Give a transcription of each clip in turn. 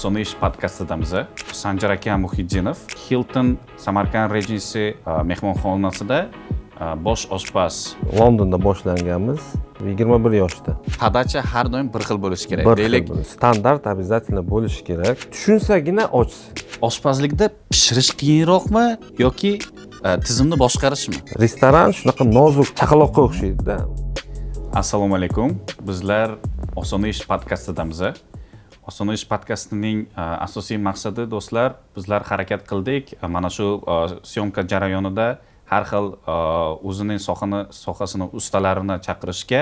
Osona ish podkastidamiz. Sanjar aka Muhiddinov Hilton Samarkand Regency mehmonxonasida bosh oshpaz. Londonda boshlanganmiz. 21 yoshda. Podacha har doim bir xil bo'lishi kerak. Deylik, standart обязательно bo'lishi kerak. Tushunsagina ochsin. Oshpazlikda pishirish qiyinroqmi yoki tizimni boshqarishmi? Restoran shunaqa nozik chaqaloqqa o'xshaydi-da. Assalomu alaykum. Bizlar Osona ish podkastidamiz. Osona ish podkastining asosiy maqsadi do'stlar, bizlar harakat qildik. Mana shu syomka jarayonida har xil o'zining sohasini ustalarini chaqirishga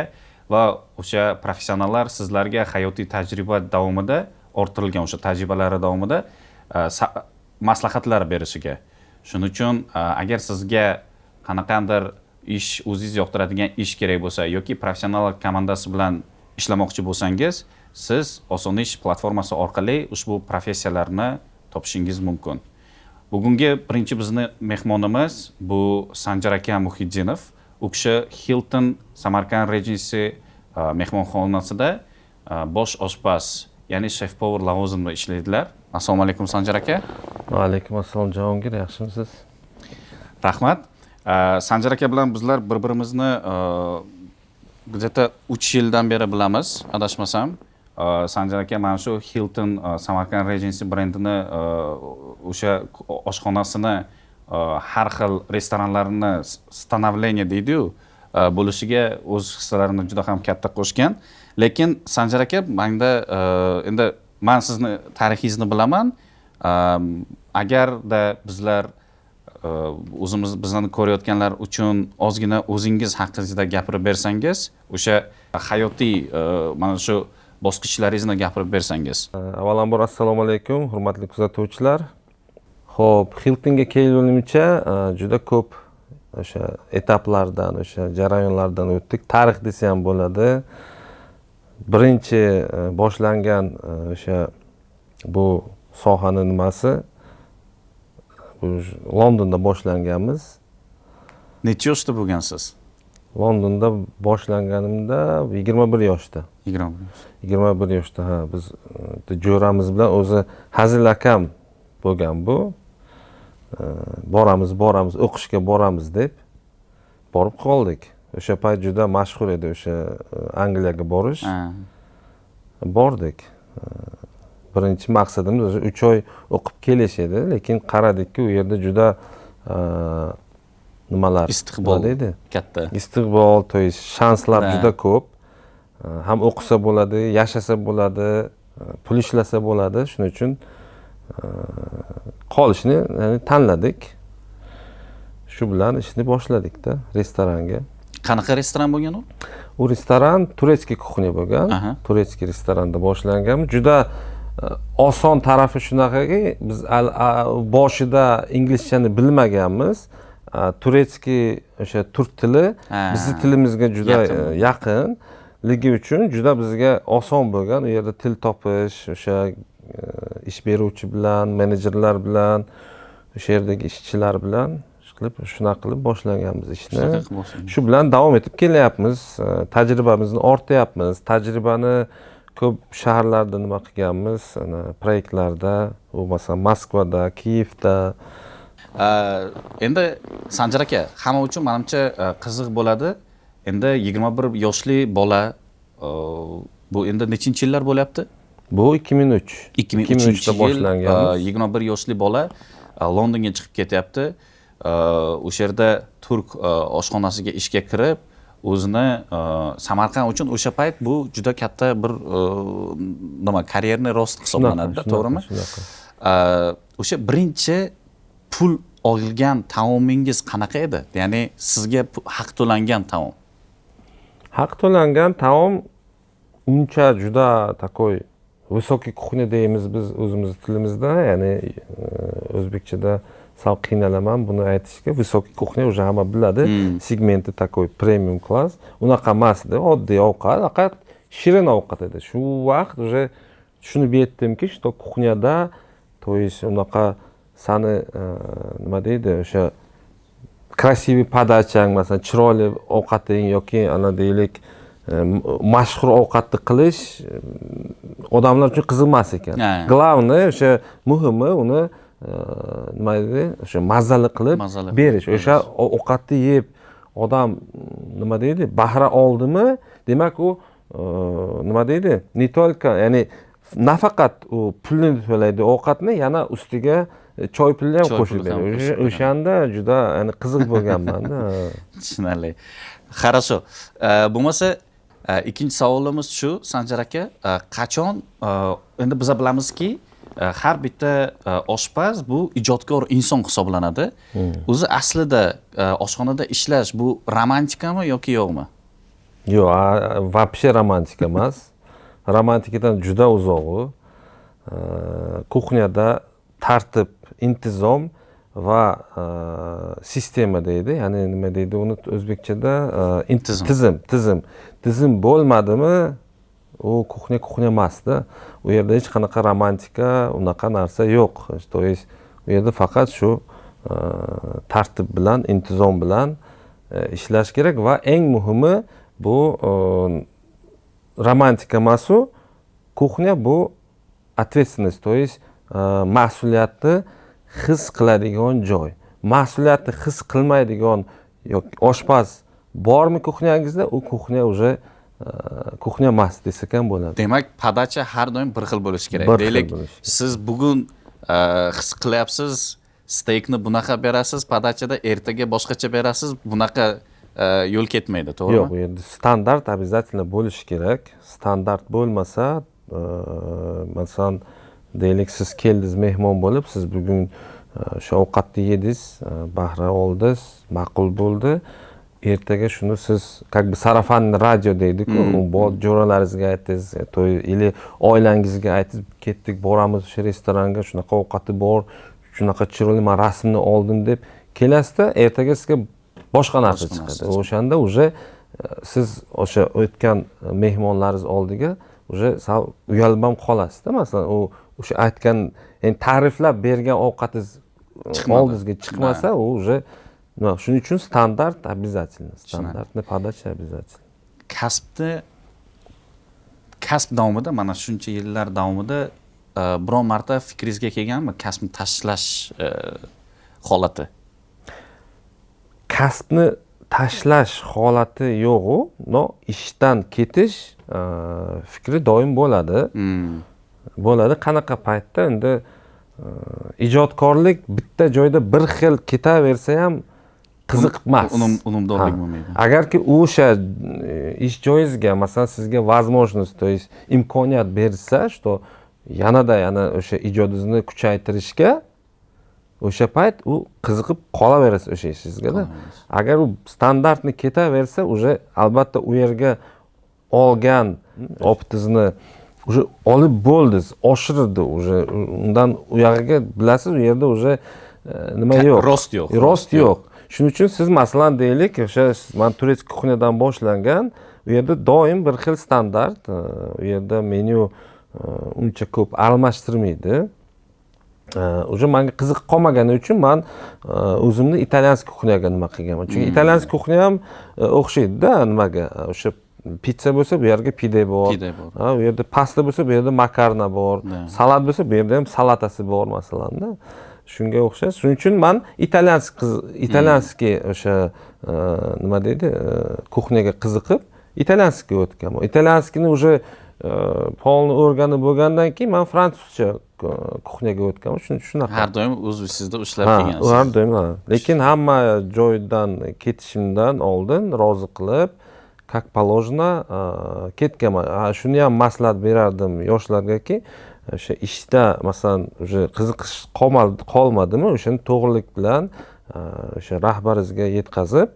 va o'sha professionallar sizlarga hayotiy tajriba davomida orttirilgan o'sha tajribalari davomida maslahatlar berishiga. Shuning uchun agar sizga qanaqandir ish o'zingiz yoqtiradigan ish kerak bo'lsa yoki professional komandasi bilan ishlamoqchi bo'lsangiz, siz Osona ish platformasi orqali ushbu professiyalarni topishingiz mumkin. Bugungi birinchi bizni mehmonimiz bu Sanjar aka Muhiddinov. U kishi Hilton Samarkand Regency mehmonxonasida bosh oshpaz, ya'ni chef power lavozimida ishlaydilar. Assalomu alaykum Sanjar aka. Va alaykum assalom Jahongir, yaxshimisiz? Rahmat. Sanjar aka bilan bizlar bir-birimizni где-то 3 yildan beri bilamiz, adashmasam. Sanjar aka mana shu Hilton Samarkand Regency brendini o'sha oshxonasini har xil restoranlarini становление deydi-yu, bo'lishiga o'z hissalarini juda ham katta qo'shgan. Lekin Sanjar aka, menda endi men sizni tarixingizni bilaman. Agarda bizlar bizni ko'rayotganlar uchun ozgina o'zingiz haqingizda gapirib bersangiz, o'sha hayotiy mana shu bosqichlaringizni gapirib bersangiz. Avvalambor assalomu alaykum, hurmatli kuzatuvchilar. Xo'p, Hiltonga kelgunimcha juda ko'p o'sha etaplardan, o'sha jarayonlardan o'tdik. Tarix desa ham bo'ladi. Birinchi boshlangan o'sha bu sohani nimasi Londonda boshlanganmiz. Necha yoshda bo'lgansiz? Londonda boshlanganimda 21 yoshda. 21 yoshda, ha. Biz jo'ramiz bilan o'zi hazil akam bo'lgan bu. Boramiz, o'qishga boramiz deb borib qoldik. O'sha payt juda mashhur edi o'sha Angliyaga borish. Bordik. Birinchi maqsadimiz o'sha 3 oy o'qib kelish edi, lekin qaradikki u yerda juda nimalar istiqbol deydi? Katta. Istiqbol, to есть shanslar juda ko'p. Ham o'qisa bo'ladi, yashasa bo'ladi, pul ishlasa bo'ladi. Shuning uchun qolishni tanladik. Shu bilan ishni boshladik-da, restoranga. Qanaqa restoran bo'lgan u? U restoran turetskiy kuxnya bo'lgan. Turetskiy restoranda boshlangan. Juda oson tarafi shunaqaki, biz boshida inglizchani bilmaganmiz. Turetskiy o'sha turk tili bizning tilimizga juda yaqinligi uchun juda bizga oson bo'lgan. U yerda til topish, o'sha ish beruvchi bilan, menejerlar bilan, o'sha yerdagi ishchilar bilan shunaqa qilib boshlanganmiz ishni. Shu bilan davom etib kelyapmiz. Tajribamizni ortyapmiz. Tajribani ko'p shaharlarda nima qilganmiz, proyektlarda, u masalan Moskvada, Kiyevda. Endi Sanjar aka, hamma uchun menimcha qiziq bo'ladi. Endi 21 yoshli bola bu endi nechinchi yillar bo'lyapti? Bu 2003. 2003da boshlanganmiz. 21 yoshli bola Londonga chiqib ketyapti. O'sha yerda turk oshxonasiga ishga kirib, o'zini Samarqand uchun o'sha payt bu juda katta bir karyerni rost hisoblanadi, to'g'rimi? O'sha birinchi pul olgan taomingiz qanaqa edi? Ya'ni sizga haq to'langan taom. Haq to'langan taom uncha juda takoy высокий kuxnya deymiz biz o'zimiz tilimizda, ya'ni o'zbekchada sal qiynalaman buni aytishga. Высокий kuxnya уже hamma biladi. Segmenti takoy premium class. Unaqa emasdi, oddiy ovqat, faqat shirin ovqat edi. Shu vaqt уже tushunib yetdimki, что kuxnyada, то есть unaqa sani nima deydi, o'sha krasivy podachang, masalan, chiroyli ovqating yoki ana deylik mashhur ovqatni qilish odamlar uchun qiziq emas ekan. Главное o'sha muhimi uni nima deydi, o'sha mazali qilib berish. O'sha ovqatni yeb odam nima deydi, bahra oldimi, demak u nima deydi, не только, ya'ni nafaqat u pulni to'laydi ovqatni, yana ustiga choy pulni ham qo'shib beradi. O'shanda juda ya'ni qiziq bo'lganman-da. Tushunarli. Хорошо. Bo'lmasa ikkinchi savolimiz shu, Sanjar aka, qachon endi biz bilamizki, har bitta oshpaz bu ijodkor inson hisoblanadi. O'zi aslida oshxonada ishlash bu romantikami yoki yo'qmi? Yo'q, вообще romantika emas. Romantikadan juda uzoq u. Kuxnyada tartib, intizom va sistema deydi. Ya'ni nima deydi uni o'zbekchada? Tizim bo'lmadimi, u kuxnya emasda. U yerda hech qanaqa romantika, unaqa narsa yo'q. То есть u yerda faqat shu tartib bilan, intizom bilan ishlash kerak va eng muhimi bu romantika emas u. Kuxnya bu ответственность, то есть mas'uliyatni his qiladigan joy. Mas'uliyatni his qilmaydigan yoki oshpaz bormi kuxnyangizda, u kuxnya уже kuxnya emas desak ham bo'ladi. Demak, podacha har doim bir xil bo'lishi kerak. Deylik, siz bugun his qilyapsiz, steykni bunaqa berasiz, podachada ertaga boshqacha berasiz, bunaqa yo'l ketmaydi, to'g'rimi? Yo'q, bu yerda standart обязательно bo'lishi kerak. Standart bo'lmasa, masalan, deylik siz keldingiz mehmon bo'lib, siz bugun o'sha ovqatni yedingiz, bahra oldingiz, ma'qul bo'ldi. Ertaga shuni siz как бы sarafanni radio deydi-ku, jo'ralaringizga aytdingiz, to'y или oilangizga aytdingiz, ketdik, boramiz o'sha restoranga, shunaqa ovqati bor, shunaqa chiroyli, men rasmni oldim deb kelasizda, ertaga sizga boshqa narsa chiqadi. O'shanda уже siz o'sha o'tgan mehmonlaringiz oldiga уже sal uyalib ham qolasizda. Masalan, u o'sha aytgan, endi ta'riflab bergan ovqatingiz oldingizga chiqmasa, u уже shuning uchun standart обязательно. Standartni podacha обязательно. Kasb davomida, mana shuncha yillar davomida biron marta fikringizga kelganmi kasbni tashlash holati? Kasbni tashlash holati yo'q-u, no ishdan ketish fikri doim bo'ladi. Bo'ladi. Qanaqa paytda endi ijodkorlik bitta joyda bir xil ketaversa ham qiziq emas. Unumdorlik bo'lmaydi. Agarki o'sha ish joyingizga, masalan, sizga возможность, то есть imkoniyat berilsa, что yana o'sha ijodingizni kuchaytirishga, o'sha payt u qiziqib qolaverasiz o'sha ishingizga-da. Agar u standartni ketaversa, уже albatta u yerga olgan opitingizni уже olib bo'ldingiz, oshirdi уже. Undan u yerga bilasiz, u yerda уже nima yo'q. Rost yo'q. Shuning uchun siz masalan deylik, o'sha men turist kuxnyadan boshlangan, u yerda doim bir xil standart, u yerda menyu uncha ko'p almashtirmaydi. Уже menga qiziq qolmagani uchun men o'zimni italyanskiy kuxnyaga nima qilganman. Chunki italyanskiy kuxnya ham o'xshaydi-da nimaga. O'sha pizza bo'lsa, bu yerga pide bor. U yerda pasta bo'lsa, bu yerda makarna bor. Salat bo'lsa, bu yerda ham salatasi bor masalan-da. Shunga o'xshash. Shuning uchun men italyanskiy o'sha nima deydi, kuxnyaga qiziqib, italyanskiyga o'tganman. Italyanskiyni уже polni o'rganib bo'lgandan keyin men fransuzcha kuxnyaga o'tganman. Shunaqa. Har doim o'z ishingizda ushlab kelgansiz. Har doim. Lekin hamma joydan ketishimdan oldin rozi qilib, как положено ketganman. Shuni ham maslahat berardim yoshlargaki, o'sha ishda masalan уже qiziqish qolmadimi, o'shani to'g'rilik bilan o'sha rahbaringizga yetkazib,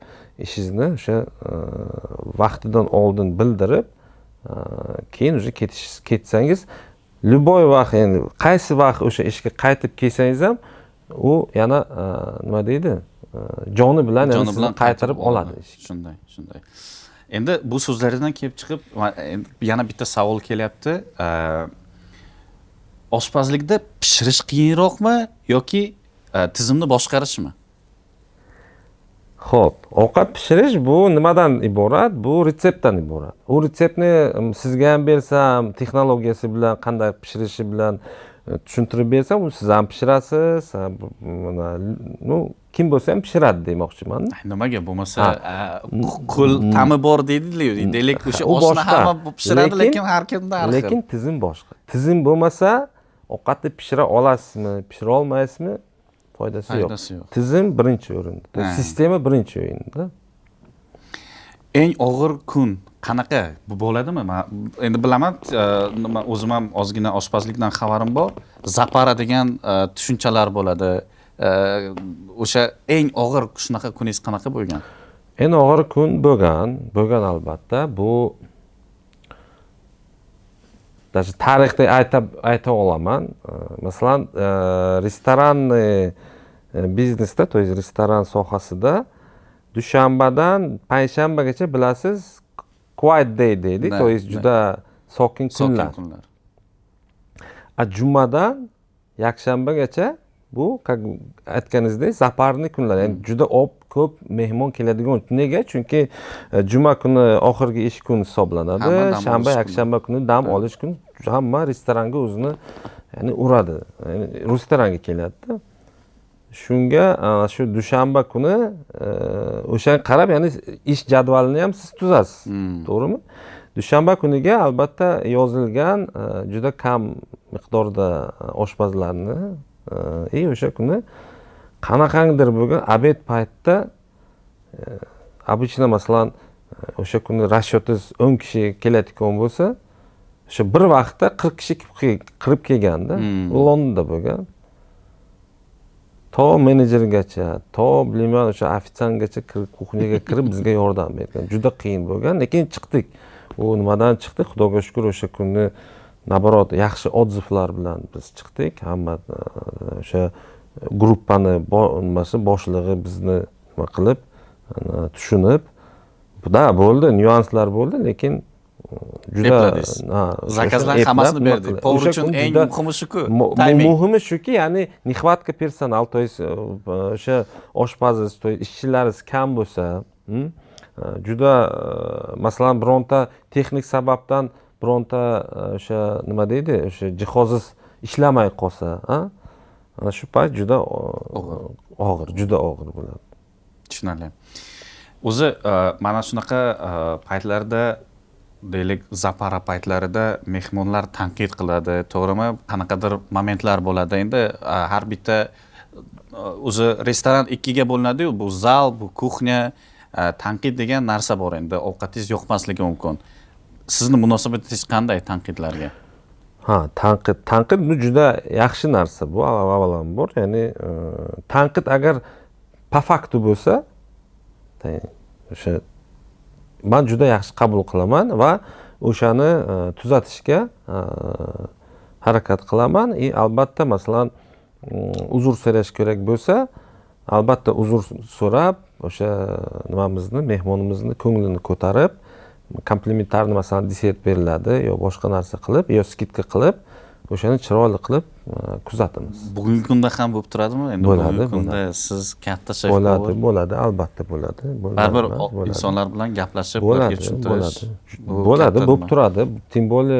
ishingizni o'sha vaqtidan oldin bildirib, keyin уже ketsangiz, любой vaqt, endi qaysi vaqt o'sha ishga qaytib kelsangiz ham, u yana nima deydi, joni bilan sizni qaytarib oladi. Shunday. Endi bu so'zlardan kelib chiqib, yana bitta savol kelyapti. Oshpazlikda pishirish qiyinroqmi yoki tizimni boshqarishmi? Xo'p, ovqat pishirish bu nimadan iborat? Bu retseptdan iborat. U retseptni sizga ham bersam, texnologiyasi bilan qanday pishirishi bilan tushuntirib bersam, uni siz ham pishirasiz. Ну, kim bo'lsa ham pishiradi demoqchiman. Nimaga bo'lmasa, qo'l ta'mi bor deydilar. Deylik, o'sha oshni hamma pishiradi, lekin har kimda har xil. Lekin tizim boshqa. Tizim bo'lmasa, ovqatni pishira olasizmi, pishira olmaysizmi? Foydasi yo'q. Tizim birinchi o'rinda. Sistema birinchi o'rinda. Eng og'ir kun qanaqa bo'ladimi? Endi bilaman, o'zim ham ozgina oshpazlikdan xabarim bor. Zapara degan tushunchalar bo'ladi. O'sha eng og'ir shunaqa kuningiz qanaqa bo'lgan? Eng og'ir kun bo'lgan albatta. Bu tarixda ayta olaman. Masalan, restoranni biznesda, to есть restoran sohasida dushanbadan payshanbagacha bilasiz, quiet day deydi, to есть juda sokin kunlar. Jumadan yakshanbagacha bu aytganingizdek zaparni kunlar. Ya'ni juda ko'p mehmon keladigan. Nega? Chunki juma kuni oxirgi ish kuni hisoblanadi. Shanba, yakshanba kuni dam olish kuni hamma restoranga o'zini ya'ni uradi. Ya'ni restoranga keladi. Shunga shu dushanba kuni o'shanga qarab, ya'ni ish jadvalini ham siz tuzasiz. To'g'rimi? Dushanba kuniga albatta yozilgan juda kam miqdorda oshpazlarni o'sha kuni qanaqangidir bo'lgan obed paytida обычно masalan o'sha kuni rashotingiz 10 kishi keladigan bo'lsa, o'sha bir vaqtda 40 kishi kirib kelganda, u Londonda bo'lgan. To menejergacha, to bilmayman o'sha ofitsiantgacha kuxnyaga kirib bizga yordam bergan. Juda qiyin bo'lgan, lekin chiqdik. U nimadan chiqdik? Xudoga shukr, o'sha kunni naborot yaxshi odzivlar bilan biz chiqdik. Hamma o'sha gruppani boshlig'i bizni nima qilib, tushunib, bo'ldi, nyuanslar bo'ldi, lekin juda zakazlar hammasini berdik. To'g'ri uchun eng muhimi shuku. Muhimi shuki, ya'ni nixvatka personal, to есть o'sha oshpazingiz, to есть ishchilaringiz kam bo'lsa, juda masalan bironta texnik sababdan bironta o'sha nima deydi, o'sha jihozingiz ishlamay qolsa, ana shu payt juda og'ir bo'ladi. Tushunarli. O'zi mana shunaqa paytlarda, deylik, zapara paytlarida mehmonlar tanqid qiladi, to'g'rimi? Qanaqadir momentlar bo'ladi. Endi har bitta o'zi restoran ikkiga bo'linadi-yu, bu zal, bu kuxnya, tanqid degan narsa bor. Endi ovqatingiz yoqmasligi mumkin. Sizni munosabatingiz qanday tanqidlarga? Tanqid bu juda yaxshi narsa bu, avvalambor. Ya'ni tanqid agar po faktu bo'lsa, o'sha men juda yaxshi qabul qilaman va o'shani tuzatishga harakat qilaman. Albatta, masalan, uzr so'rash kerak bo'lsa, albatta uzr so'rab, o'sha nimamizni, mehmonimizni ko'nglini ko'tarib, komplimentarni masalan desert beriladi yo boshqa narsa qilib, yo skidka qilib, o'shani chiroyli qilib kuzatamiz. Bugungi kunda ham bo'lib turadimi? Endi bugungi kunda siz katta shef bo'ladi, albatta bo'ladi. Baribir insonlar bilan gaplashib, ularga tushuntirish bo'ladi, bo'lib turadi. Tim bolli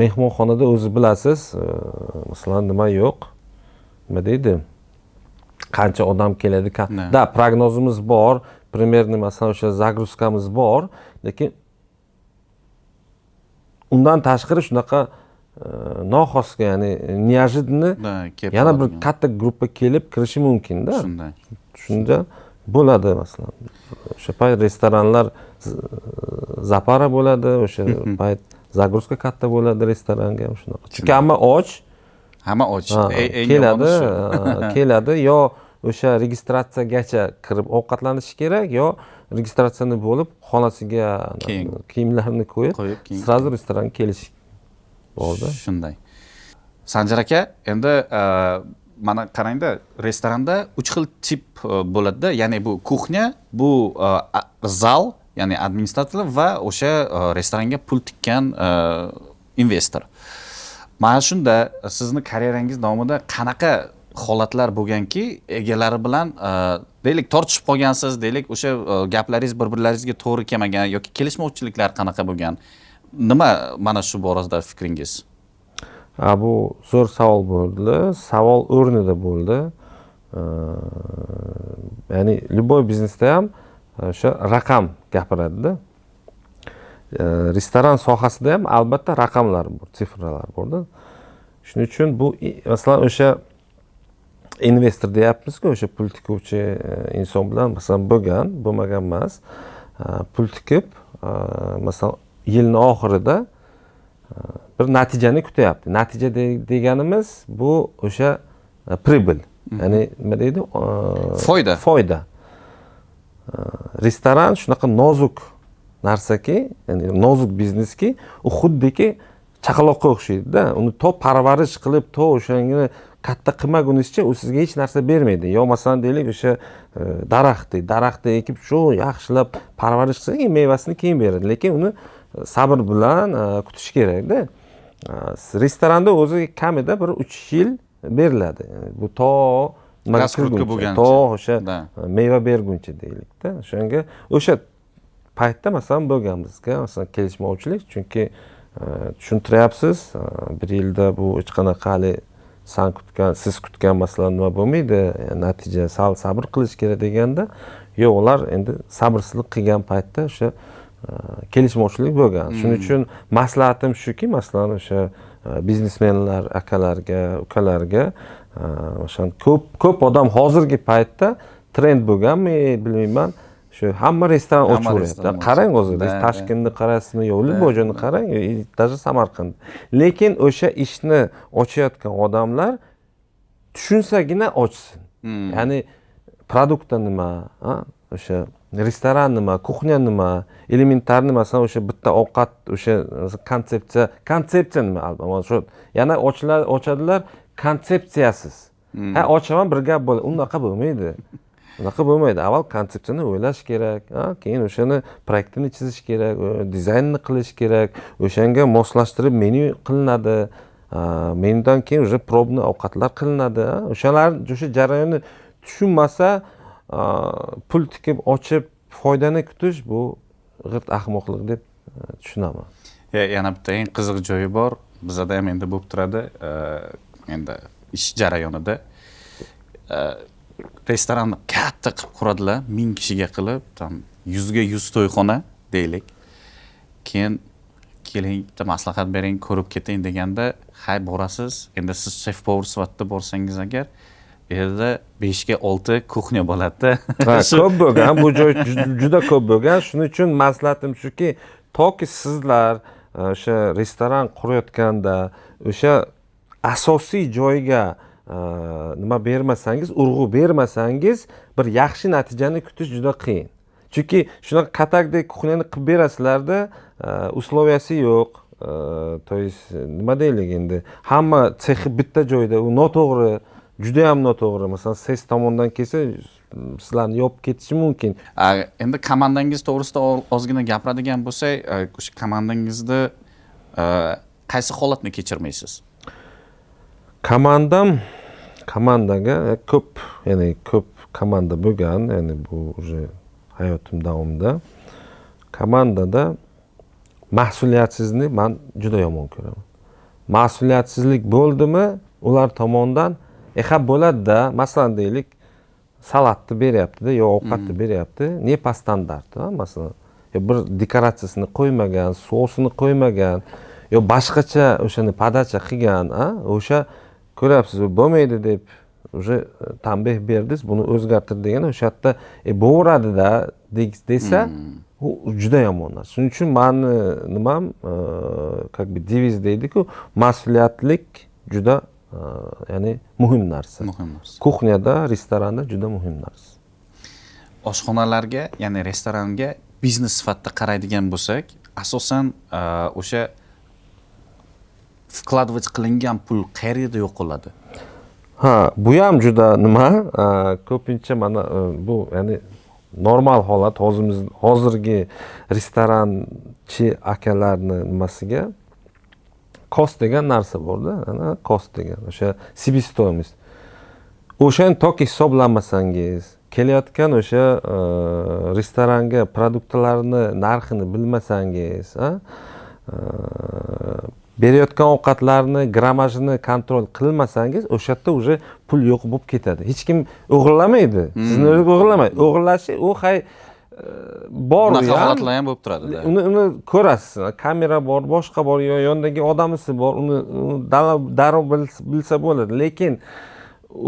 mehmonxonada o'zi bilasiz, masalan nima yo'q, nima deydi? Qancha odam keladi? Da, prognozimiz bor, primerni masalan o'sha zagruzkamiz bor, lekin undan tashqari shunaqa noxosga, ya'ni неожиданно yana bir katta gruppa kelib kirishi mumkin-da. Shunda bo'ladi masalan. O'sha payt restoranlar zapara bo'ladi, o'sha payt zagruzka katta bo'ladi restoranga ham shunaqa. Chunki hamma och. Keladi yo o'sha registratsiyagacha kirib ovqatlanishi kerak, yo registratsiyani bo'lib xonasiga kiyimlarini qo'yib sразу restoranga kelish borda. Shunday. Sanjar aka, endi mana qarangda, restoranda 3 xil tip bo'ladi-da, ya'ni bu kuxnya, bu zal, ya'ni administrator va o'sha restoranga pul tikkan investor. Mana shunda sizni karyerangiz davomida qanaqa holatlar bo'lganki, egalari bilan deylik tortishib qolgansiz, deylik o'sha gaplaringiz bir-birlaringizga to'g'ri kelmagan yoki kelishmovchiliklar qanaqa bo'lgan? Nima mana shu borasida fikringiz? Bu zo'r savol bo'ldi. Savol o'rnida bo'ldi. Ya'ni любой biznesda ham o'sha raqam gapiradi-da. Restoran sohasida ham albatta raqamlar bor, sifralar bor-da. Shuning uchun bu masalan o'sha investor deyapmiz-ku, o'sha pul tikuvchi inson bilan masalan bo'lmagan emas. Pul tikib, masalan yilning oxirida bir natijani kutyapti. Natija deganimiz bu o'sha pribel. Ya'ni nima deydi? Foyda. Restoran shunaqa nozik narsaki, ya'ni nozik bizneski, u xuddiki chaqaloqqa o'xshaydi-da. Uni to parvarish qilib, to o'shani katta qilmagunizcha u sizga hech narsa bermaydi. Yo masalan deylik o'sha daraxtni ekib shu yaxshilab parvarish qilsangiz mevasini keyin beradi, lekin uni sabr bilan kutish kerak-da. Restoranda o'zi kamida bir 3 yil beriladi. Bu to o'sha meva berguncha deylik-da. O'shanga o'sha paytda masalan bo'lganimizga masalan kelishmovchilik, chunki tushuntiryapsiz, bir yilda bu hech qanaqa hali siz kutgan masalan nima bo'lmaydi, natija sal sabr qilish kerak deganda, yo'q, ular endi sabrsizlik qilgan paytda o'sha kelishmovchilik bo'lgan. Shuning uchun maslahatim shuki, masalan o'sha biznesmenlar akalarga, ukalarga, o'sha ko'p odam hozirgi paytda trend bo'lganmi, bilmayman, shu hamma restoran ochaveryapti. Qarang o'zi, biz Toshkentni qarasizmi, yo Libojani qarang, даже Samarqand. Lekin o'sha ishni ochayotgan odamlar tushunsagina ochsin. Ya'ni produktda nima, o'sha restoran nima, kuxnya nima, elementarni masalan o'sha bitta ovqat, o'sha konsepsiya nima, albatta. Yana ochadilar konsepsiyasiz. Ochaman bir gap bo'ladi. Unaqa bo'lmaydi. Unaqa bo'lmaydi. Avval konsepsiyani o'ylash kerak, keyin o'shani proyektini chizish kerak, dizaynni qilish kerak, o'shanga moslashtirib menyu qilinadi. Menyudan keyin o'sha probni ovqatlar qilinadi. O'sha jarayonni tushunmasa, pul tikib ochib foydani kutish bu g'irt ahmoqlik deb tushunaman. Yana bitta eng qiziq joyi bor. Bizda ham endi bo'lib turadi. Endi ish jarayonida restoranni katta qilib quradilar, 1000 kishiga qilib, tam 100 ga 100 to'yxona deylik. Keyin keling, bitta maslahat bering, ko'rib keting deganda, hay borasiz. Endi siz chef povur sifatida borsangiz agar, yerda 5 ga 6 kuxnya bo'ladi-da. Ko'p bo'lgan, bu joy juda ko'p bo'lgan. Shuning uchun maslahatim shuki, toki sizlar o'sha restoran qurayotganda o'sha asosiy joyga nima bermasangiz, urg'u bermasangiz, bir yaxshi natijani kutish juda qiyin. Chunki shunaqa qatakdek kuxnyani qilib berasizlarda, usloviyasi yo'q. To есть nima deylik endi, hamma sexi bitta joyda, u noto'g'ri, juda ham noto'g'ri. Masalan, siz tomondan kelsa, sizlarni yopib ketishi mumkin. Endi komandangiz to'g'risida ozgina gapiradigan bo'lsak, o'sha komandangizda qaysi holatni kechirmaysiz? Komandaga ko'p komanda bo'lgan, ya'ni bu уже hayotim davomida. Komandada mas'uliyatsizlikni men juda yomon ko'raman. Mas'uliyatsizlik bo'ldimi, ular tomonidan bo'ladi-da, masalan deylik, salatni beryapti-da, yo ovqatni beryapti, ne po standarti, masalan, bir dekoratsiyasini qo'ymagan, sosini qo'ymagan, yo boshqacha o'shani podacha qilgan, o'sha ko'ryapsiz, bo'lmaydi deb уже tanbeh berdingiz, buni o'zgartir degan, o'sha yerda bo'veradi-da desa, u juda yomon narsa. Shuning uchun meni nimam, как бы deviz deydi-ku, mas'uliyatlik juda ya'ni muhim narsa. Kuxnyada, restoranda juda muhim narsa. Oshxonalarga, ya'ni restoranga biznes sifatida qaraydigan bo'lsak, asosan o'sha vkladывать qilingan pul qayerda yo'qoladi? Bu ham juda nima, ko'pincha mana bu ya'ni normal holat, hozirgi restoranchi akalarni nimasiga kost degan narsa bor-da, ana kost degan, o'sha себестоимость. o'shani toki hisoblamasangiz, kelayotgan o'sha restoranga produktlarni narxini bilmasangiz, berayotgan ovqatlarni grammajini kontrol qilmasangiz, o'sha yerda уже pul yo'q bo'lib ketadi. Hech kim o'g'irlamaydi. Sizni o'g'irlamaydi. O'g'irlashi u bor bunaqa holatlar ham bo'lib turadi. Uni ko'rasiz. Kamera bor, boshqa bor, yondagi odamisi bor. Uni darrov bilsa bo'ladi. Lekin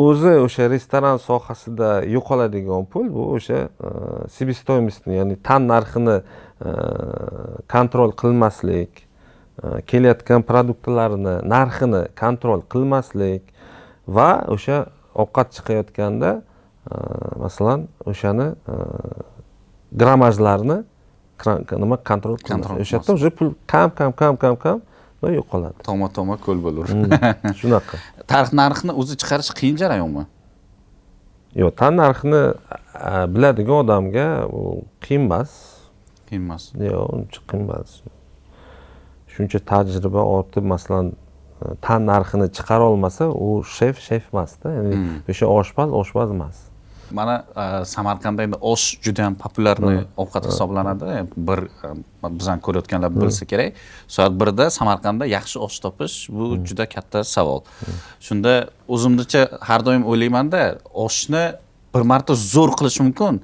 o'zi o'sha restoran sohasida yo'qoladigan pul bu o'sha себестоимостni, ya'ni tan narxini kontrol qilmaslik, kelayotgan produktlarni narxini kontrol qilmaslik va o'sha ovqat chiqayotganda masalan o'shani grammajlarni nima kontrol qilmaslik. O'sha yerda o'sha pul kam va yo'qoladi. Toma ko'l bo'lur. Shunaqa. Tarix narxini o'zi chiqarish qiyin jarayonmi? Yo'q, tan narxini biladigan odamga u qiyin emas. Qiyin emas. Yo'q, uncha qiyin emas. Shuncha tajriba ortib, masalan, tan narxini chiqara olmasa, u shef emasda. Ya'ni o'sha oshpaz emas. Mana Samarqandda endi osh juda ham populyarni ovqat hisoblanadi. Bir bizdan ko'rayotganlar bilsa kerak. Soat 1 da Samarqandda yaxshi osh topish bu juda katta savol. Shunda o'zimcha har doim o'ylayman-da, oshni bir marta zo'r qilish mumkin,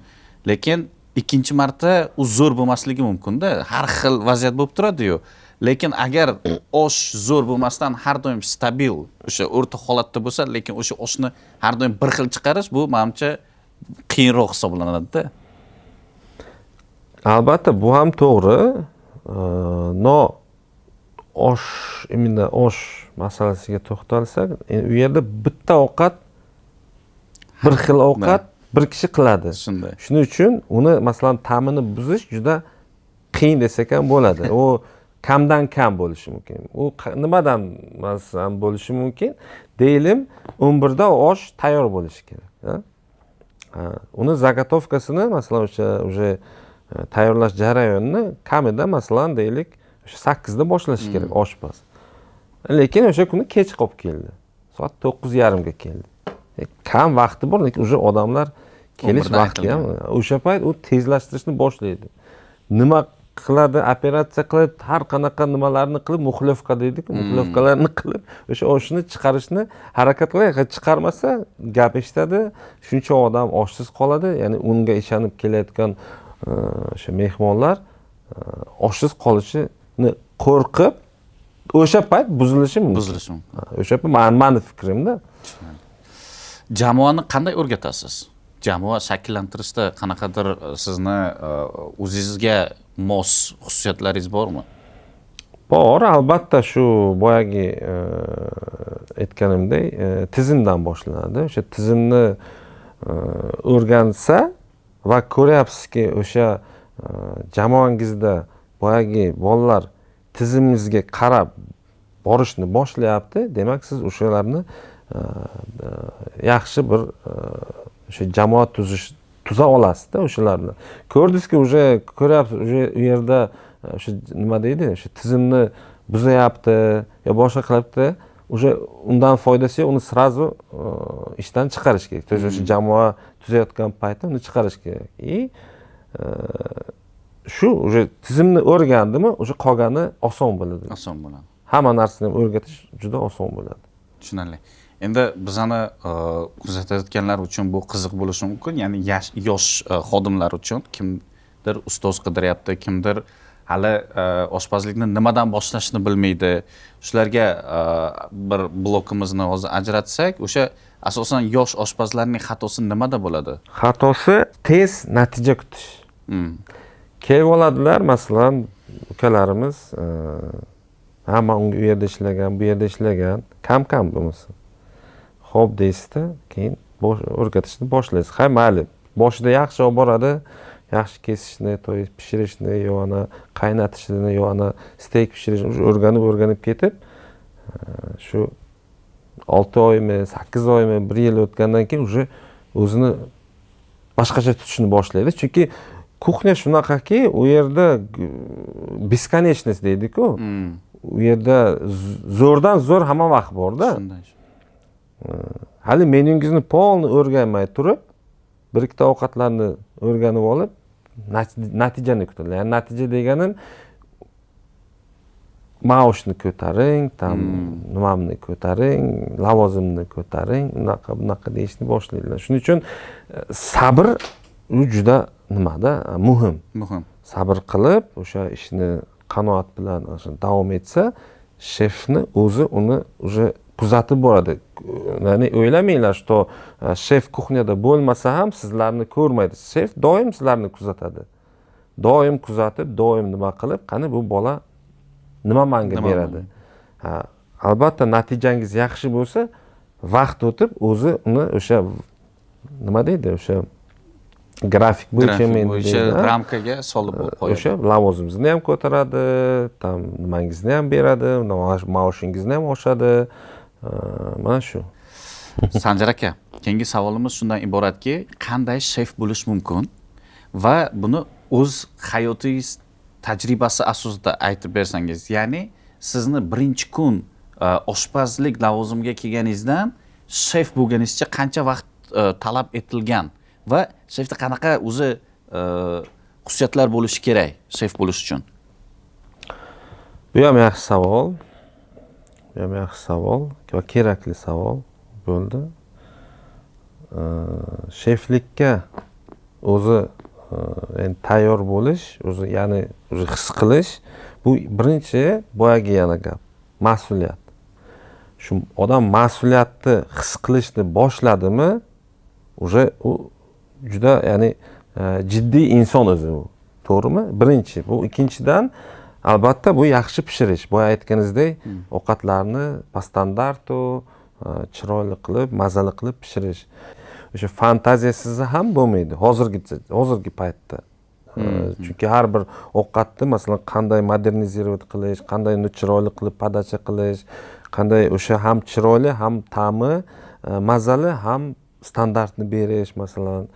lekin ikkinchi marta u zo'r bo'lmasligi mumkin-da. Har xil vaziyat bo'lib turadi-yu. Lekin agar osh zo'r bo'lmasdan har doim stabil, o'sha o'rta holatda bo'lsa, lekin o'sha oshni har doim bir xil chiqarish bu menimcha qiyinroq hisoblanadi-da. Albatta, bu ham to'g'ri. No imенно osh masalasiga to'xtalsak, u yerda bitta ovqat, bir xil ovqat bir kishi qiladi. Shunday. Shuning uchun uni masalan ta'mini buzish juda qiyin desak ham bo'ladi. U kamdan kam bo'lishi mumkin. U nimadan masalan bo'lishi mumkin? Deylim, 11 da osh tayyor bo'lishi kerak. Uni zagotovkasini masalan o'sha tayyorlash jarayonini kamida masalan deylik, o'sha 8 da boshlashi kerak oshpaz. Lekin o'sha kuni kech qolib keldi. Soat 9:30 ga keldi. Kam vaqti bor, lekin o'sha odamlar kelish vaqti ham o'sha payt u tezlashtirishni boshlaydi. Nima qiladi, operatsiya qilib, har qanaqa nimalarni qilib, muxlevka deydi-ku, muxlevkalarni qilib, o'sha oshni chiqarishni harakat qiladi. Chiqarmasa, gap eshitadi, shuncha odam oshsiz qoladi. Ya'ni unga ishonib kelayotgan o'sha mehmonlar oshsiz qolishini qo'rqib, o'sha payt buzilishi mumkin. O'sha payt meni fikrimda. Jamoani qanday o'rgatasiz? Jamoa shakllantirishda qanaqadir sizni o'zingizga mos xususiyatlaringiz bormi? Bor, albatta shu boyagi aytganimdek tizimdan boshlanadi. O'sha tizimni o'rgansa va ko'ryapsizki, o'sha jamoangizda boyagi bolalar tizimingizga qarab borishni boshlayapti, demak siz o'shalarni yaxshi bir o'sha jamoat tuza olasizda o'shalarni. Ko'rdingizki, o'sha ko'ryapsiz, o'sha u yerda o'sha nima deydi, o'sha tizimni buzayapti yo boshqa qilyapti, o'sha undan foydasi yo'q, uni srazu ishdan chiqarish kerak. O'sha jamoa tuzayotgan paytda uni chiqarish kerak. Shu o'sha tizimni o'rgandimi, o'sha qolgani oson bo'ladi. Oson bo'ladi. Hamma narsani o'rgatish juda oson bo'ladi. Tushunarli. Endi bizani kuzatayotganlar uchun bu qiziq bo'lishi mumkin. Ya'ni yosh xodimlar uchun kimdir ustoz qidiryapti, kimdir hali oshpazlikni nimadan boshlashni bilmaydi. Shularga bir blokimizni hozir ajratsak, o'sha asosan yosh oshpazlarning xatosi nimada bo'ladi? Xatosi tez natija kutish. Kelib oladilar, masalan, ukalarimiz hamma unga u yerda ishlagan, bu yerda ishlagan, kam bo'lmasa. Xo'p deysizda, keyin o'rgatishni boshlaysiz. Ha, mayli, boshida yaxshi olib boradi, yaxshi kesishni, to'y pishirishni, yo ana qaynatishni, yo ana steak pishirishni o'rganib ketib, shu 6 oymi, 8 oymi, 1 yil o'tgandan keyin уже o'zini boshqacha tutishni boshlaydi. Chunki kuxnya shunaqaki, u yerda бесконечность deydi-ku. U yerda zo'rdan zo'r hamma vaqt bor-da. hali menyungizni polni o'rganmay turib, bir ikkita ovqatlarni o'rganib olib, natijani kutadi. Ya'ni natija deganim maoshni ko'taring, nimamni ko'taring, lavozimni ko'taring, bunaqa deyishni boshlaydilar. Shuning uchun sabr u juda muhim. Sabr qilib, o'sha ishni qanoat bilan davom etsa, shefni o'zi uni уже kuzatib boradi. Ya'ni o'ylamanglar, что shef kuxnyada bo'lmasa ham sizlarni ko'rmaydi. Shef doim sizlarni kuzatadi. Doim kuzatib, doim nima qilib, qani bu bola nima menga beradi. Albatta natijangiz yaxshi bo'lsa, vaqt o'tib o'zi uni o'sha nima deydi, o'sha grafik bo'yicha ramkaga solib qo'yadi. O'sha lavozimizni ham ko'taradi, nimangizni ham beradi, maoshingizni ham oshadi. Mana shu. Sanjar aka, keyingi savolimiz shundan iboratki, qanday shef bo'lish mumkin va buni o'z hayotingiz tajribasi asosida aytib bersangiz, ya'ni sizni birinchi kun oshpazlik lavozimiga kelganingizdan shef bo'lganingizcha qancha vaqt talab etilgan va shefda qanaqa o'zi xususiyatlar bo'lishi kerak shef bo'lish uchun? Bu ham yaxshi savol. Va kerakli savol bo'ldi. Sheflikka o'zi endi tayyor bo'lish, o'zi ya'ni his qilish, bu birinchi boyagi yana gap, mas'uliyat. Shu odam mas'uliyatni his qilishni boshladimi, уже u juda ya'ni jiddiy inson o'zi u. To'g'rimi? Birinchi. Bu ikkinchidan albatta bu yaxshi pishirish. Boya aytganingizdek, ovqatlarni standartu chiroyli qilib, mazali qilib pishirish. O'sha fantaziyasiz ham bo'lmaydi hozirgi paytda. Chunki har bir ovqatni masalan qanday modernizировать qilish, qanday chiroyli qilib podacha qilish, qanday o'sha ham chiroyli, ham ta'mi mazali, ham standartni berish masalan.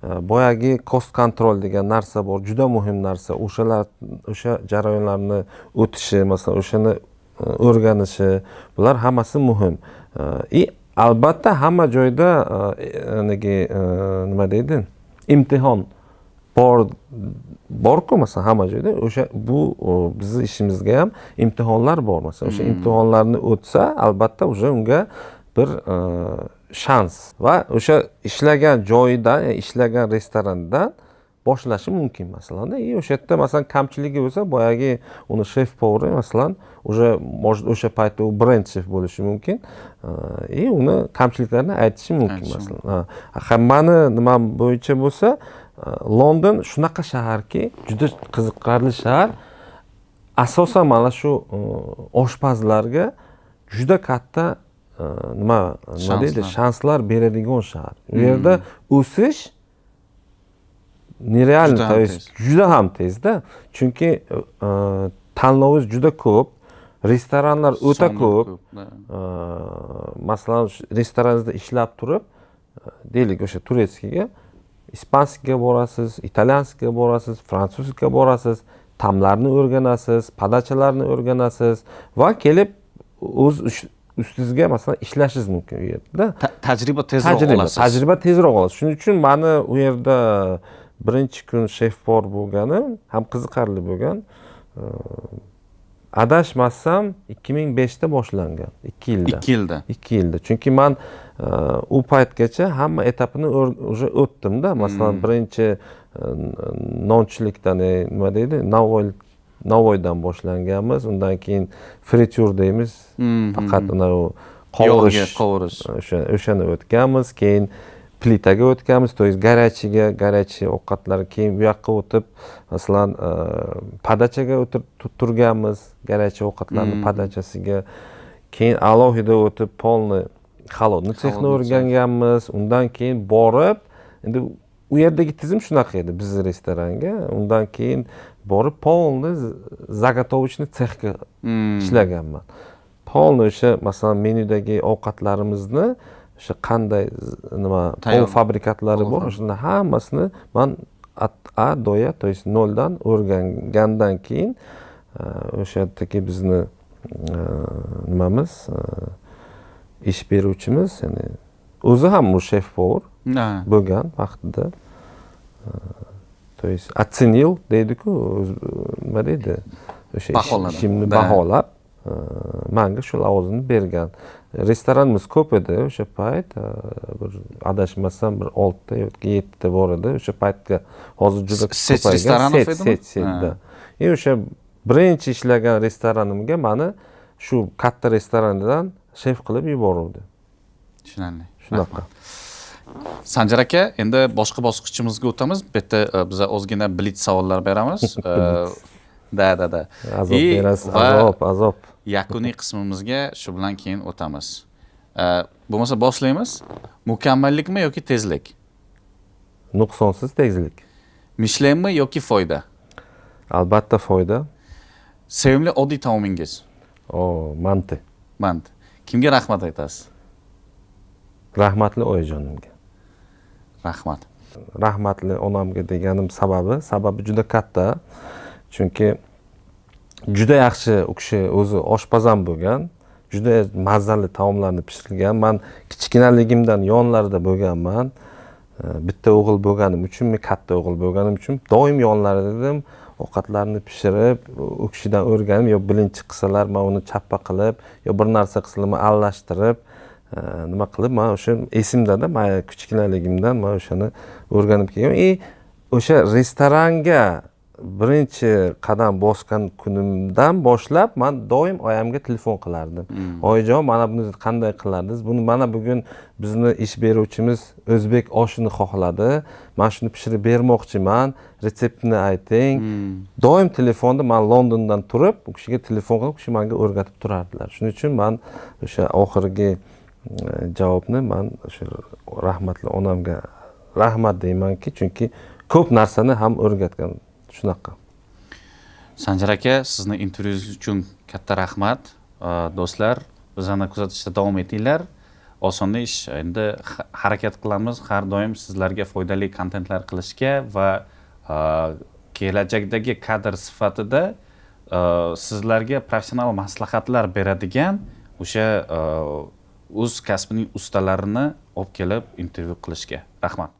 Boyagi cost control degan narsa bor, juda muhim narsa. O'sha jarayonlarni o'tishi, masalan, o'shani o'rganishi, bular hammasi muhim. Albatta hamma joyda nima deydi? Imtihon bor-ku, masalan, hamma joyda o'sha bu bizning ishimizga ham imtihonlar bor. Masalan, o'sha imtihonlarni o'tsa, albatta o'sha unga bir shans va o'sha ishlagan joyidan, ishlagan restorandan boshlashi mumkin masalan. O'sha yerda masalan kamchiligi bo'lsa, boyagi uni shef povri masalan o'sha paytda u brend shef bo'lishi mumkin. Uni kamchiliklarini aytishi mumkin masalan. Hammani nima bo'yicha bo'lsa, London shunaqa shaharki, juda qiziqarli shahar. Asosan mana shu oshpazlarga juda katta nima deydi, shanslar beradigan shahar. U yerda o'sish nerealniy, to есть juda ham tezda. Chunki tanlovingiz juda ko'p, restoranlar o'ta ko'p. Masalan, restorangizda ishlab turib, deylik o'sha turetskiga, ispanskiga borasiz, italyanskiga borasiz, fransuzskiga borasiz, ta'mlarni o'rganasiz, podachalarni o'rganasiz va kelib o'z ustingizga masalan ishlashingiz mumkin u yerda. Tajriba tezroq olasiz. Tajriba tezroq olasiz. Shuning uchun meni u yerda birinchi kun shef bor bo'lgani ham qiziqarli bo'lgan. Adashmasam 2005 da boshlangan. 2 yilda. 2 yilda. Chunki men u paytgacha hamma etapini уже o'tdim-da. Masalan, birinchi nonchilikdan nima deydi? Navoiydan boshlanganmiz. Undan keyin frityur deymiz. Faqat qovurish, o'shani o'tganmiz. Keyin plitaga o'tganmiz, to есть горячий ovqatlar, keyin bu yoqqa o'tib, masalan, podachaga o'tib turganmiz, горячий ovqatlarni podachasiga. Keyin alohida o'tib polni холодный sexni o'rganganmiz. Undan keyin borib, endi u yerdagi tizim shunaqa edi bizning restoranga. Undan keyin borib polni заготовочный sexga ishlaganman. Polni o'sha masalan menyudagi ovqatlarimizni o'sha qanday nima pol fabrikatlari bor, o'shani hammasini men A-doya, to есть noldan o'rgangandan keyin o'sha yerdagi bizni nimamiz ish beruvchimiz, ya'ni o'zi ham bu chef повар Ha. bo'lgan vaqtida. То есть оценил deydi-ku, nima deydi? O'sha Baholadi. ishimni Da. baholab, menga shu lavozimni bergan. Restoranimiz ko'p edi o'sha payt, bir adashmasam bir 6 yoki 7 ta bor edi. O'sha paytga hozir juda Sech ko'paygan. restoranov edimi? Setda. O'sha birinchi ishlagan restoranimga mani shu katta restorandan shef qilib yuboruvdi. Tushunarli. Shunaqa. Sanjar aka, endi boshqa bosqichimizga o'tamiz. Bu yerda biz ozgina blitz savollar beramiz. Da. Azob И berasiz, va azob. yakuniy qismimizga shu bilan keyin o'tamiz. Bo'lmasa boshlaymiz. Mukammallikmi yoki tezlik? Nuqsonsiz tezlik. Mishlenmi yoki foyda? Albatta foyda. Sevimli oddiy taomingiz? Manti. Mand. Kimga rahmat aytasiz? Rahmatli oyijonimga. Rahmat. Rahmatli onamga deganim sababi juda katta. Chunki juda yaxshi u kishi o'zi oshpazam bo'lgan. Juda mazali taomlarni pishirgan. Men kichkinaligimdan yonlarida bo'lganman. Bitta o'g'il bo'lganim uchunmi, katta o'g'il bo'lganim uchun doim yonlarida edim. Ovqatlarni pishirib, u kishidan o'rganib, yo bilinchi qilsalar, men uni chappa qilib, yo bir narsa qilsalar, men aralashtirib, nima qilib, men o'sha esimda-da, men kichkinaligimdan men o'shani o'rganib kelgan. O'sha restoranga birinchi qadam bosgan kunimdan boshlab men doim oyamga telefon qilardim. Oyijon, mana buni qanday qilardingiz? Buni mana bugun bizni ish beruvchimiz o'zbek oshini xohladi. Men shuni pishirib bermoqchiman. Retseptini ayting. Doim telefonda men Londondan turib, u kishiga telefon qilib, u kishi menga o'rgatib turardilar. Shuning uchun men o'sha oxirgi javobni men o'sha rahmatli onamga rahmat deymanki, chunki ko'p narsani ham o'rgatgan. Shunaqa. Sanjar aka, sizni intervyungiz uchun katta rahmat. Do'stlar, bizani kuzatishda davom etinglar. Oson ish. Endi harakat qilamiz har doim sizlarga foydali kontentlar qilishga va kelajakdagi kadr sifatida sizlarga professional maslahatlar beradigan o'sha o'z kasbining ustalarini olib kelib intervyu qilishga. Rahmat.